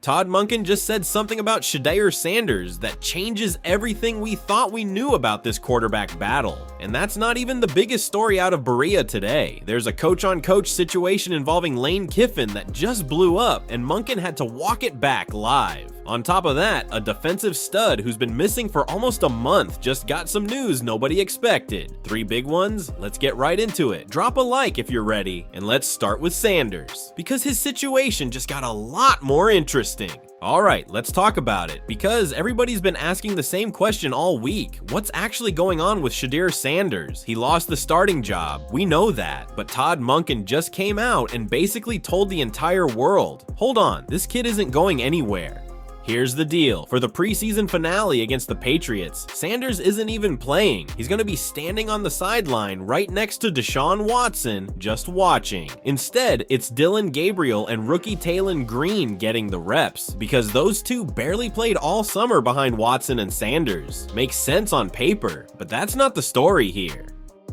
Todd Monken just said something about Shedeur Sanders that changes everything we thought we knew about this quarterback battle. And that's not even the biggest story out of Berea today. There's a coach-on-coach situation involving Lane Kiffin that just blew up, and Monken had to walk it back live. On top of that, a defensive stud who's been missing for almost a month just got some news nobody expected. 3 big ones? Let's get right into it. Drop a like if you're ready, and let's start with Sanders, because his situation just got a lot more interesting. Alright, let's talk about it, because everybody's been asking the same question all week. What's actually going on with Shedeur Sanders? He lost the starting job, we know that, but Todd Monken just came out and basically told the entire world, hold on, this kid isn't going anywhere. Here's the deal. For the preseason finale against the Patriots, Sanders isn't even playing. He's going to be standing on the sideline right next to Deshaun Watson, just watching. Instead, it's Dillon Gabriel and rookie Taylen Green getting the reps, because those two barely played all summer behind Watson and Sanders. Makes sense on paper, but that's not the story here.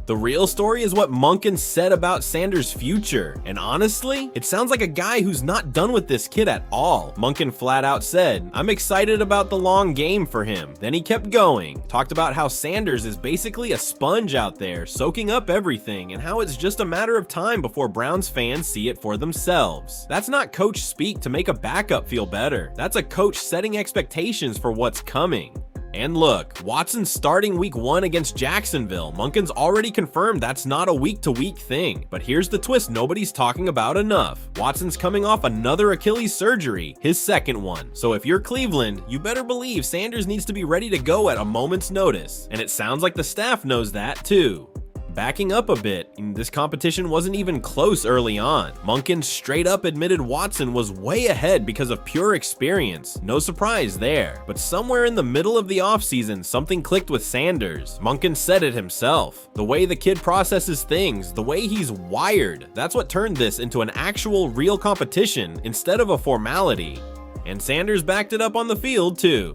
The real story is what Monken said about Sanders' future, and honestly, it sounds like a guy who's not done with this kid at all. Monken flat out said, "I'm excited about the long game for him." Then he kept going, talked about how Sanders is basically a sponge out there, soaking up everything, and how it's just a matter of time before Browns fans see it for themselves. That's not coach speak to make a backup feel better. That's a coach setting expectations for what's coming. And look, Watson's starting week 1 against Jacksonville. Monken's already confirmed that's not a week-to-week thing. But here's the twist nobody's talking about enough. Watson's coming off another Achilles surgery, his second one. So if you're Cleveland, you better believe Sanders needs to be ready to go at a moment's notice. And it sounds like the staff knows that too. Backing up a bit, this competition wasn't even close early on. Monken straight up admitted Watson was way ahead because of pure experience. No surprise there. But somewhere in the middle of the offseason, something clicked with Sanders. Monken said it himself. The way the kid processes things, the way he's wired, that's what turned this into an actual real competition instead of a formality. And Sanders backed it up on the field too.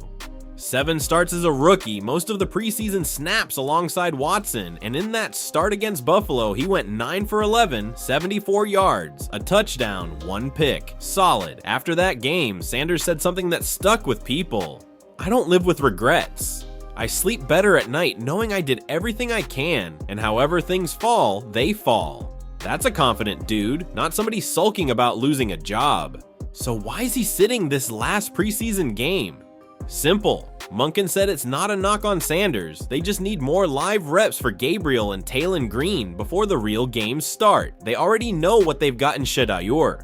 7 starts as a rookie, most of the preseason snaps alongside Watson, and in that start against Buffalo, he went 9 for 11, 74 yards, a touchdown, 1 pick. Solid. After that game, Sanders said something that stuck with people. "I don't live with regrets. I sleep better at night knowing I did everything I can, and however things fall, they fall." That's a confident dude, not somebody sulking about losing a job. So why is he sitting this last preseason game? Simple. Monken said it's not a knock on Sanders, they just need more live reps for Gabriel and Taylen Green before the real games start. They already know what they've got in Shedeur.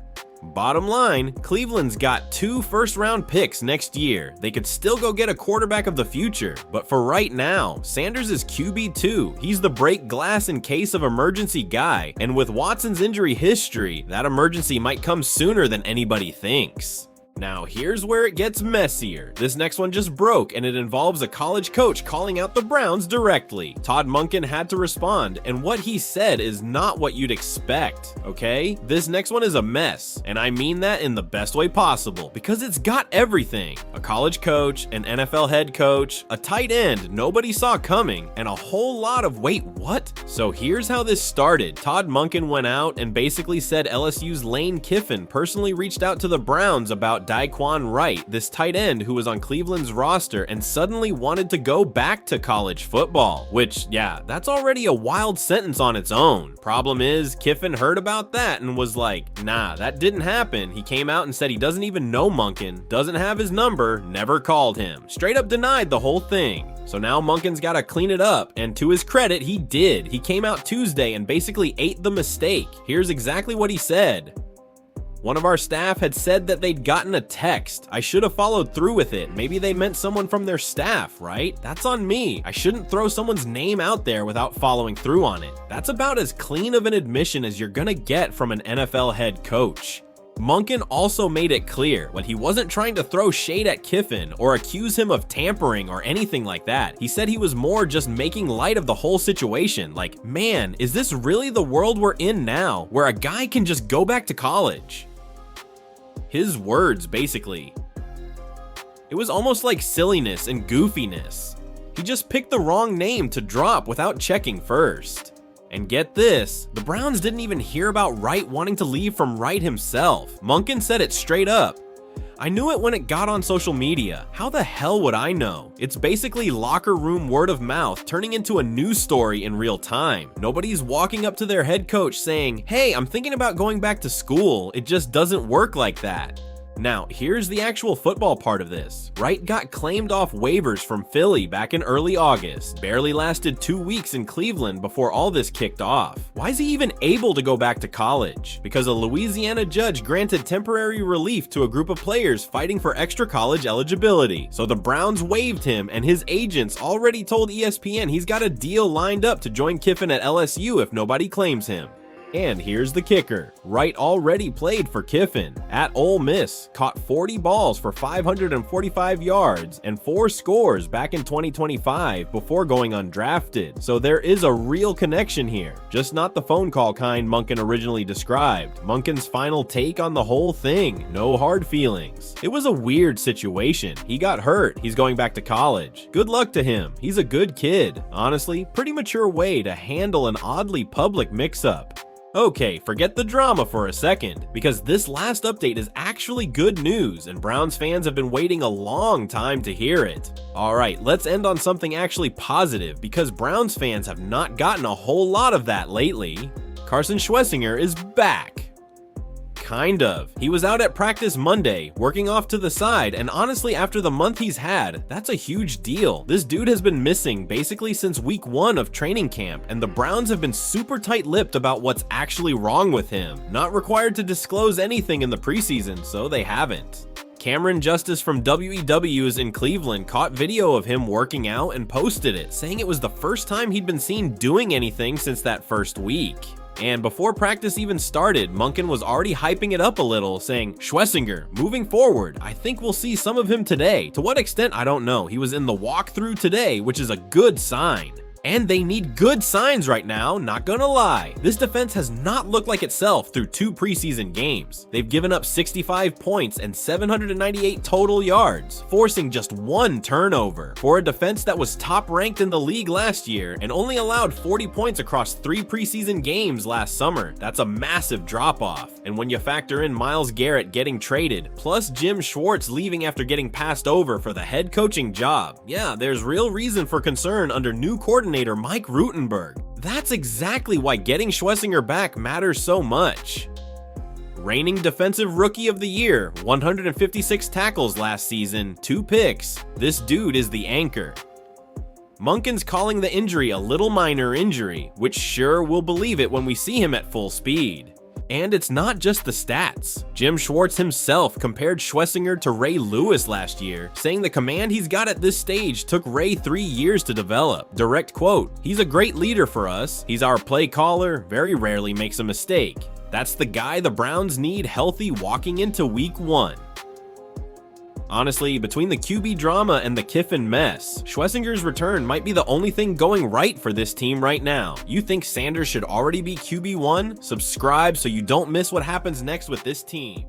Bottom line, Cleveland's got 2 first-round picks next year. They could still go get a quarterback of the future, but for right now, Sanders is QB2. He's the break glass in case of emergency guy, and with Watson's injury history, that emergency might come sooner than anybody thinks. Now here's where it gets messier. This next one just broke, and it involves a college coach calling out the Browns directly. Todd Monken had to respond, and what he said is not what you'd expect, okay? This next one is a mess, and I mean that in the best way possible, because it's got everything. A college coach, an NFL head coach, a tight end nobody saw coming, and a whole lot of wait, what? So here's how this started. Todd Monken went out and basically said LSU's Lane Kiffin personally reached out to the Browns about Daquan Wright, this tight end who was on Cleveland's roster and suddenly wanted to go back to college football, which, yeah, that's already a wild sentence on its own. Problem is, Kiffin heard about that and was like, nah, that didn't happen. He came out and said he doesn't even know Monken, doesn't have his number, never called him. Straight up denied the whole thing. So now Monken's gotta clean it up, and to his credit, he did. He came out Tuesday and basically ate the mistake. Here's exactly what he said. One of our staff had said that they'd gotten a text. I should have followed through with it. Maybe they meant someone from their staff, right? That's on me. I shouldn't throw someone's name out there without following through on it. That's about as clean of an admission as you're gonna get from an NFL head coach. Monken also made it clear when he wasn't trying to throw shade at Kiffin or accuse him of tampering or anything like that. He said he was more just making light of the whole situation. Like, man, is this really the world we're in now, where a guy can just go back to college? His words, basically. It was almost like silliness and goofiness. He just picked the wrong name to drop without checking first. And get this, the Browns didn't even hear about Wright wanting to leave from Wright himself. Monken said it straight up. I knew it when it got on social media. How the hell would I know? It's basically locker room word of mouth turning into a news story in real time. Nobody's walking up to their head coach saying, hey, I'm thinking about going back to school. It just doesn't work like that. Now, here's the actual football part of this. Wright got claimed off waivers from Philly back in early August, barely lasted 2 weeks in Cleveland before all this kicked off. Why is he even able to go back to college? Because a Louisiana judge granted temporary relief to a group of players fighting for extra college eligibility. So the Browns waived him, and his agents already told ESPN he's got a deal lined up to join Kiffin at LSU if nobody claims him. And here's the kicker. Wright already played for Kiffin at Ole Miss, caught 40 balls for 545 yards and 4 scores back in 2025 before going undrafted. So there is a real connection here, just not the phone call kind Monken originally described. Monken's final take on the whole thing, no hard feelings. It was a weird situation. He got hurt, he's going back to college. Good luck to him, he's a good kid. Honestly, pretty mature way to handle an oddly public mix-up. Okay, forget the drama for a second, because this last update is actually good news and Browns fans have been waiting a long time to hear it. Alright, let's end on something actually positive, because Browns fans have not gotten a whole lot of that lately. Carson Schwesinger is back. Kind of. He was out at practice Monday, working off to the side, and honestly, after the month he's had, that's a huge deal. This dude has been missing basically since week 1 of training camp, and the Browns have been super tight-lipped about what's actually wrong with him. Not required to disclose anything in the preseason, so they haven't. Cameron Justice from WEW's in Cleveland caught video of him working out and posted it, saying it was the first time he'd been seen doing anything since that first week. And before practice even started, Monken was already hyping it up a little, saying, Schwesinger, moving forward, I think we'll see some of him today. To what extent, I don't know. He was in the walkthrough today, which is a good sign. And they need good signs right now, not gonna lie. This defense has not looked like itself through 2 preseason games. They've given up 65 points and 798 total yards, forcing just 1 turnover. For a defense that was top ranked in the league last year and only allowed 40 points across 3 preseason games last summer, that's a massive drop off. And when you factor in Myles Garrett getting traded, plus Jim Schwartz leaving after getting passed over for the head coaching job, yeah, there's real reason for concern under new coordinator Mike Rutenberg. That's exactly why getting Schwesinger back matters so much. Reigning Defensive Rookie of the Year, 156 tackles last season, 2 picks. This dude is the anchor. Monken's calling the injury a little minor injury, which sure we'll believe it when we see him at full speed. And it's not just the stats. Jim Schwartz himself compared Schwesinger to Ray Lewis last year, saying the command he's got at this stage took Ray 3 years to develop. Direct quote, he's a great leader for us. He's our play caller, very rarely makes a mistake. That's the guy the Browns need healthy walking into week 1. Honestly, between the QB drama and the Kiffin mess, Schwesinger's return might be the only thing going right for this team right now. You think Sanders should already be QB1? Subscribe so you don't miss what happens next with this team.